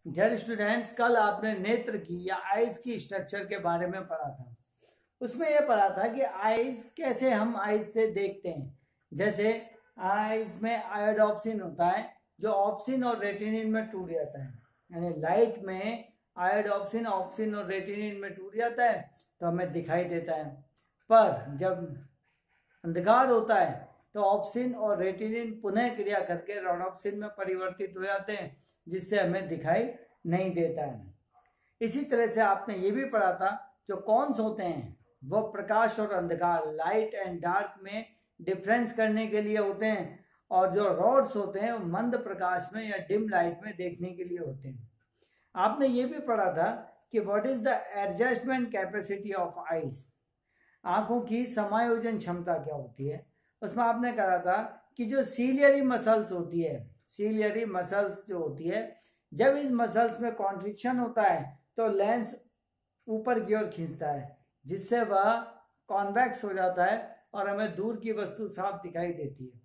Dear students, कल आपने नेत्र की या आईज की स्ट्रक्चर के बारे में पढ़ा था। उसमें यह पढ़ा था कि आईज कैसे हम आईज से देखते हैं। जैसे आईज में आयोडोप्सिन होता है जो ऑप्सिन और रेटिनिन में टूट जाता है, यानी लाइट में आयोडोप्सिन ऑप्सिन और रेटिनिन में टूट जाता है तो हमें दिखाई देता है। पर जब अंधकार होता है तो ऑप्सिन और रेटिनिन पुनः क्रिया करके रोडोप्सिन में परिवर्तित हो जाते हैं, जिससे हमें दिखाई नहीं देता है। इसी तरह से आपने ये भी पढ़ा था जो कॉन्स होते हैं वो प्रकाश और अंधकार, लाइट एंड डार्क में डिफरेंस करने के लिए होते हैं, और जो रॉड्स होते हैं वो मंद प्रकाश में या डिम लाइट में देखने के लिए होते हैं। आपने ये भी पढ़ा था कि what is the adjustment capacity of eyes, आंखों की समायोजन क्षमता क्या होती है। उसमें आपने कहा था कि जो सीलियरी मसल्स होती है, सीलियरी मसल्स जो होती है, जब इस मसल्स में कॉन्ट्रिक्शन होता है तो लेंस ऊपर की ओर खींचता है, जिससे वह कॉन्वेक्स हो जाता है और हमें दूर की वस्तु साफ दिखाई देती है।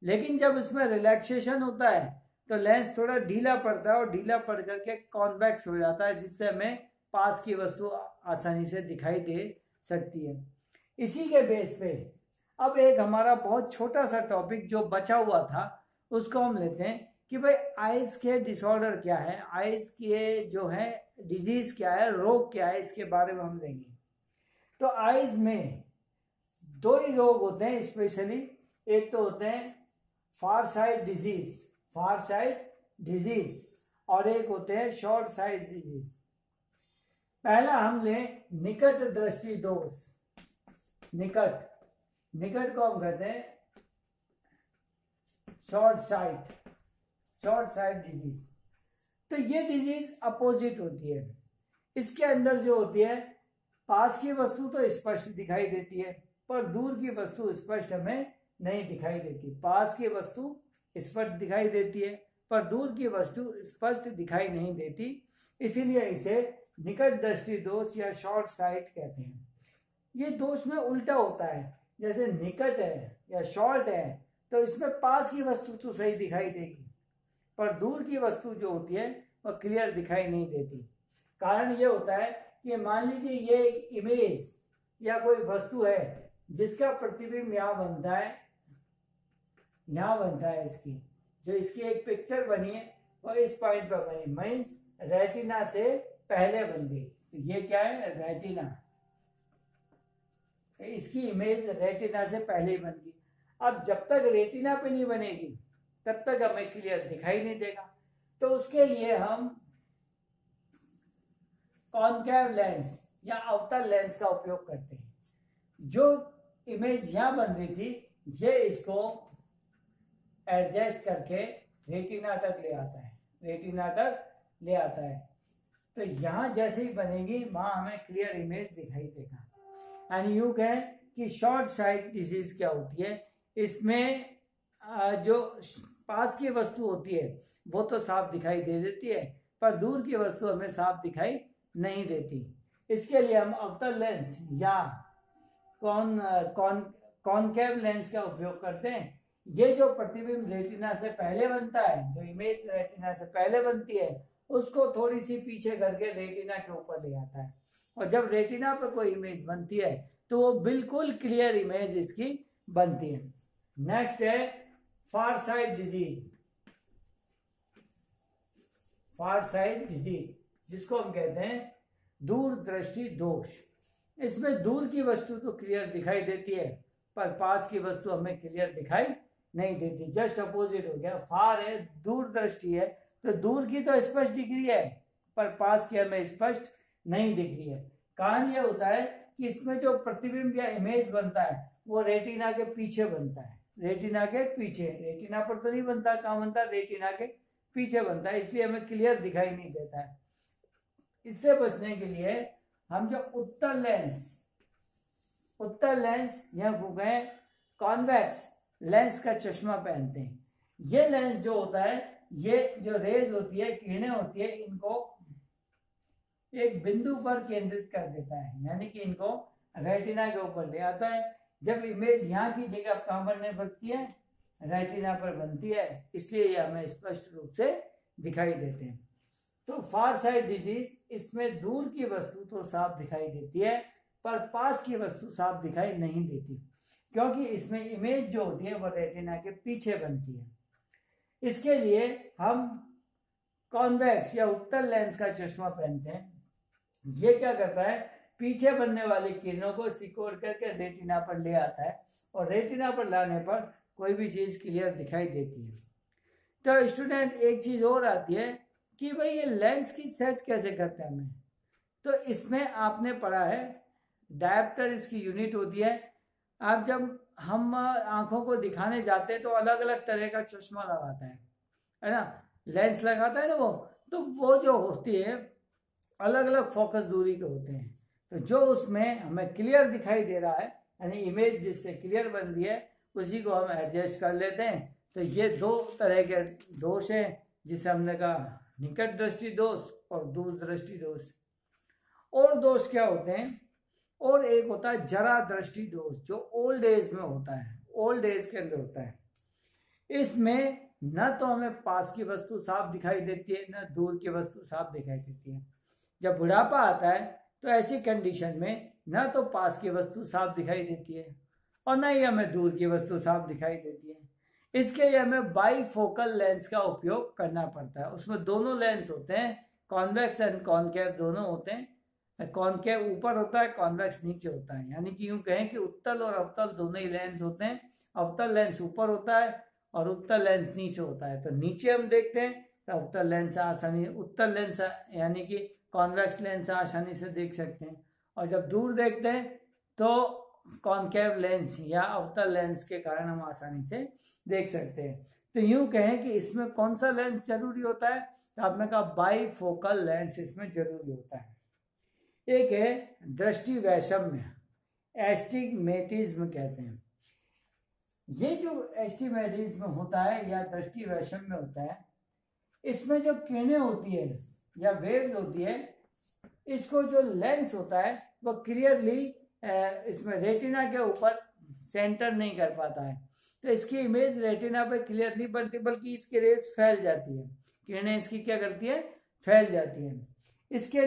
लेकिन जब इसमें रिलैक्सेशन होता है तो लेंस थोड़ा ढीला पड़ता है और ढीला पड़ करके कॉन्वेक्स हो जाता है, जिससे हमें पास की वस्तु आसानी से दिखाई दे सकती है। इसी के बेस पे अब एक हमारा बहुत छोटा सा टॉपिक जो बचा हुआ था उसको हम लेते हैं कि भाई आइज के डिसऑर्डर क्या है, आइज के जो है डिजीज क्या है, रोग क्या है, इसके बारे में हम लेंगे। तो आइज में दो ही रोग होते हैं स्पेशली, एक तो होते हैं फार साइड डिजीज, फार साइड डिजीज, और एक होते हैं शॉर्ट साइड डिजीज। पहला हम लें निकट दृष्टि दोष। निकट को हम कहते हैं शॉर्ट साइट डिजीज। तो ये डिजीज अपोजिट होती है। इसके अंदर जो होती है पास की वस्तु तो स्पष्ट दिखाई देती है पर दूर की वस्तु स्पष्ट हमें नहीं दिखाई देती। पास की वस्तु स्पष्ट दिखाई देती है पर दूर की वस्तु स्पष्ट दिखाई नहीं देती, इसीलिए इसे निकट दृष्टि दोष या शॉर्ट साइट कहते हैं। ये दोष में उल्टा होता है, जैसे निकट है या शॉर्ट है तो इसमें पास की वस्तु तो सही दिखाई देगी पर दूर की वस्तु जो होती है वह क्लियर दिखाई नहीं देती। कारण ये होता है कि मान लीजिए ये एक इमेज या कोई वस्तु है जिसका प्रतिबिंब यहाँ बनता है, इसकी एक पिक्चर बनी है और इस पॉइंट पर बनी, मीन्स रेटिना से पहले बन गई। तो ये क्या है, रेटिना, इसकी इमेज रेटिना से पहले ही बन गई। अब जब तक रेटिना पे नहीं बनेगी तब तक हमें क्लियर दिखाई नहीं देगा। तो उसके लिए हम कॉनकेव लेंस या अवतल लेंस का उपयोग करते हैं। जो इमेज यहां बन रही थी ये इसको एडजस्ट करके रेटिना तक ले आता है। तो यहां जैसे ही बनेगी वहां हमें क्लियर इमेज दिखाई देगा। एंड यू कहें कि शॉर्ट साइट डिजीज क्या होती है, इसमें जो पास की वस्तु होती है वो तो साफ दिखाई दे देती है पर दूर की वस्तु हमें साफ दिखाई नहीं देती। इसके लिए हम अवतल लेंस या कॉनकेव लेंस का उपयोग करते हैं। ये जो प्रतिबिंब रेटिना से पहले बनता है, जो इमेज रेटिना से पहले बनती है, उसको थोड़ी सी पीछे करके रेटिना के ऊपर ले आता है, और जब रेटिना पर कोई इमेज बनती है तो वो बिल्कुल क्लियर इमेज इसकी बनती है। नेक्स्ट है फार साइड डिजीज, जिसको हम कहते हैं दूर दृष्टि दोष। इसमें दूर की वस्तु तो क्लियर दिखाई देती है पर पास की वस्तु हमें क्लियर दिखाई नहीं देती। जस्ट अपोजिट हो गया, फार है, दूर दृष्टि है, तो दूर की तो स्पष्ट दिख रही है पर पास की हमें स्पष्ट नहीं दिख रही है। कारण यह होता है कि इसमें जो प्रतिबिंब या इमेज बनता है वो रेटिना के पीछे बनता है, रेटिना पर तो नहीं बनता, कहाँ बनता है, रेटिना के पीछे बनता है, इसलिए हमें क्लियर दिखाई नहीं देता है। इससे बचने के लिए हम जो उत्तल लेंस या कॉन्वेक्स लेंस का चश्मा पहनते हैं। ये लेंस जो होता है, ये जो रेज होती है, किरणें होती है, इनको एक बिंदु पर केंद्रित कर देता है, यानी कि इनको रेटिना के ऊपर ले आता है। जब इमेज यहाँ की जगह कहाँ बनने लगती है, रेटिना पर बनती है, इसलिए ये हमें स्पष्ट रूप से दिखाई देते हैं। तो फार साइड डिजीज, इसमें दूर की वस्तु तो साफ दिखाई देती है पर पास की वस्तु साफ दिखाई नहीं देती, क्योंकि इसमें इमेज जो होती है वो रेटिना के पीछे बनती है। इसके लिए हम कॉन्वेक्स या उत्तल लेंस का चश्मा पहनते हैं। ये क्या करता है, पीछे बनने वाली किरणों को सिकोड़ करके रेटिना पर ले आता है और रेटिना पर लाने पर कोई भी चीज क्लियर दिखाई देती है। तो स्टूडेंट एक चीज और आती है कि भाई ये लेंस की सेट कैसे करते हैं हमें। तो इसमें आपने पढ़ा है डायप्टर इसकी यूनिट होती है। आप जब हम आंखों को दिखाने जाते हैं तो अलग अलग तरह का चश्मा लगाता है ना, लेंस लगाता है ना वो, तो वो जो होती है अलग अलग फोकस दूरी के होते हैं। तो जो उसमें हमें क्लियर दिखाई दे रहा है यानी इमेज जिससे क्लियर बन रही है उसी को हम एडजस्ट कर लेते हैं। तो ये दो तरह के दोष हैं जिसे हमने कहा निकट दृष्टि दोष और दूर दृष्टि दोष। और दोष क्या होते हैं, और एक होता है जरा दृष्टि दोष जो ओल्ड एज में होता है, ओल्ड एज के अंदर होता है। इसमें न तो हमें पास की वस्तु साफ दिखाई देती है न दूर की वस्तु साफ दिखाई देती है। जब बुढ़ापा आता है तो ऐसी कंडीशन में न तो पास की वस्तु साफ दिखाई देती है और न ही हमें दूर की वस्तु साफ दिखाई देती है। इसके लिए हमें बाईफोकल लेंस का उपयोग करना पड़ता है। उसमें दोनों लेंस होते हैं, कॉन्वेक्स एंड कॉनकेव दोनों होते हैं। कॉनकेव ऊपर होता है, कॉन्वेक्स नीचे होता है, यानी कि यूं कहें कि उत्तल और अवतल दोनों ही लेंस होते हैं। अवतल लेंस ऊपर होता है और उत्तल लेंस नीचे होता है। तो नीचे हम देखते हैं तो अवतल लेंस आसानी, उत्तल लेंस यानी कि कॉन्वेक्स लेंस आसानी से देख सकते हैं, और जब दूर देखते हैं तो कॉनकेव लेंस या अवतल लेंस के कारण हम आसानी से देख सकते हैं। तो यूं कहें कि इसमें कौन सा लेंस जरूरी होता है, तो आपने कहा बाईफोकल लेंस इसमें जरूरी होता है। एक है दृष्टि वैषम्य, एस्टिग्मेटिज्म कहते हैं। ये जो एस्टिग्मेटिज्म होता है या दृष्टि वैषम्य होता है, इसमें जो किरणें होती है या वेव्स होती है, इसको जो लेंस होता है वो क्लियरली इसमें रेटिना के ऊपर सेंटर नहीं कर पाता है। तो इसकी इमेज रेटिना पे क्लियर नहीं बनती बल्कि इसकी रेस फैल जाती है, किरणें इसकी क्या करती है, फैल जाती है। इसके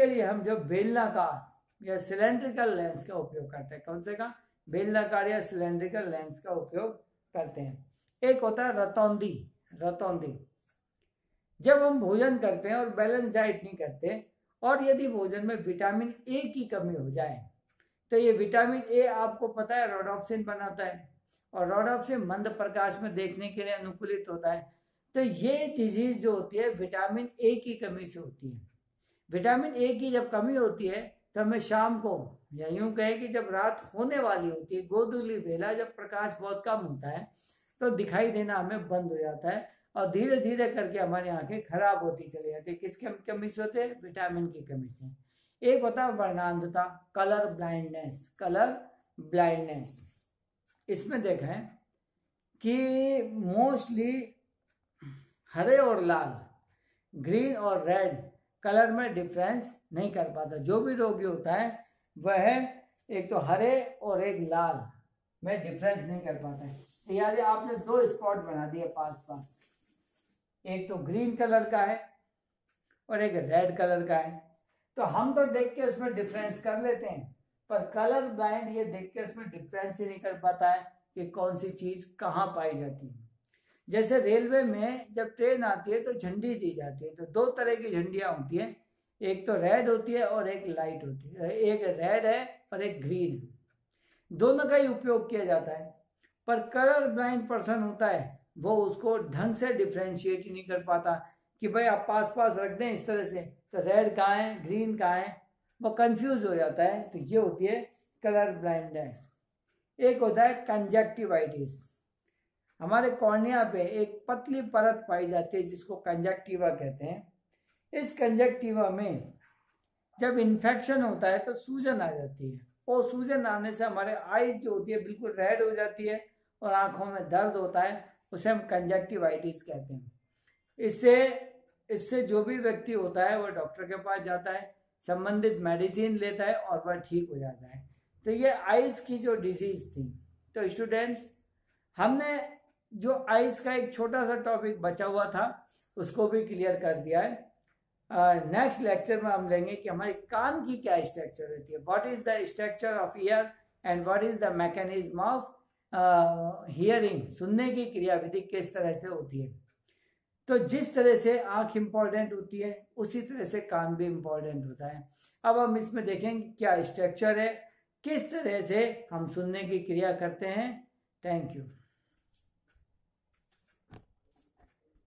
लिए हम जो बेलनाकार या सिलेंड्रिकल लेंस का उपयोग करते हैं, कौन से का, बेलनाकार या सिलेंड्रिकल लेंस का उपयोग करते हैं। एक होता है रतौंधी। जब हम भोजन करते हैं और बैलेंस डाइट नहीं करते और यदि भोजन में विटामिन ए की कमी हो जाए, तो ये विटामिन ए आपको पता है रोडोप्सिन बनाता है और रोडोप्सिन मंद प्रकाश में देखने के लिए अनुकूलित होता है। तो ये डिजीज जो होती है विटामिन ए की कमी से होती है। विटामिन ए की जब कमी होती है तो हमें शाम को या यूं कहें कि जब रात होने वाली होती है, गोधूली बेला जब प्रकाश बहुत कम होता है तो दिखाई देना हमें बंद हो जाता है और धीरे धीरे करके हमारी आंखें खराब होती चली जाती है। किसकी कमी से होते हैं, विटामिन की कमी से। एक होता है वर्णांधता, कलर ब्लाइंडनेस। इसमें देखें कि मोस्टली हरे और लाल, ग्रीन और रेड कलर में डिफरेंस नहीं कर पाता। जो भी रोगी होता है वह एक तो हरे और एक लाल में डिफरेंस नहीं कर पाता है। यानी आपने दो स्पॉट बना दिए पास, एक तो ग्रीन कलर का है और एक रेड कलर का है। तो हम तो देख के उसमें डिफरेंस कर लेते हैं, पर कलर ब्लाइंड ये देख के उसमें डिफरेंस ही नहीं कर पाता है कि कौन सी चीज कहाँ पाई जाती है। जैसे रेलवे में जब ट्रेन आती है तो झंडी दी जाती है, तो दो तरह की झंडियां होती है, एक तो रेड होती है और एक लाइट होती है, एक रेड है और एक ग्रीन है। दोनों का ही उपयोग किया जाता है, पर कलर ब्लाइंड पर्सन होता है वो उसको ढंग से डिफ्रेंशिएट ही नहीं कर पाता कि भाई आप पास रख दें इस तरह से, तो रेड कहाँ है ग्रीन कहाँ है, वो कंफ्यूज हो जाता है। तो ये होती है कलर ब्लाइंडनेस। एक होता है कंजक्टिवाइटिस। हमारे कॉर्निया पे एक पतली परत पाई जाती है जिसको कंजक्टिवा कहते हैं। इस कंजक्टिवा में जब इन्फेक्शन होता है तो सूजन आ जाती है, और सूजन आने से हमारे आईज जो होती है बिल्कुल रेड हो जाती है और आंखों में दर्द होता है, उसे हम कंजक्टिवाइटिस कहते हैं। इससे जो भी व्यक्ति होता है वो डॉक्टर के पास जाता है, संबंधित मेडिसिन लेता है और वह ठीक हो जाता है। तो ये आइज की जो डिजीज थी। तो स्टूडेंट्स, हमने जो आइज का एक छोटा सा टॉपिक बचा हुआ था उसको भी क्लियर कर दिया है। नेक्स्ट लेक्चर में हम लेंगे कि हमारे कान की क्या स्ट्रक्चर होती है, what is the structure of year and what is the mechanism of hearing, सुनने की क्रियाविधि किस तरह से होती है। तो जिस तरह से आंख इंपॉर्टेंट होती है उसी तरह से कान भी इंपॉर्टेंट होता है। अब हम इसमें देखेंगे क्या स्ट्रक्चर है, किस तरह से हम सुनने की क्रिया करते हैं। Thank you.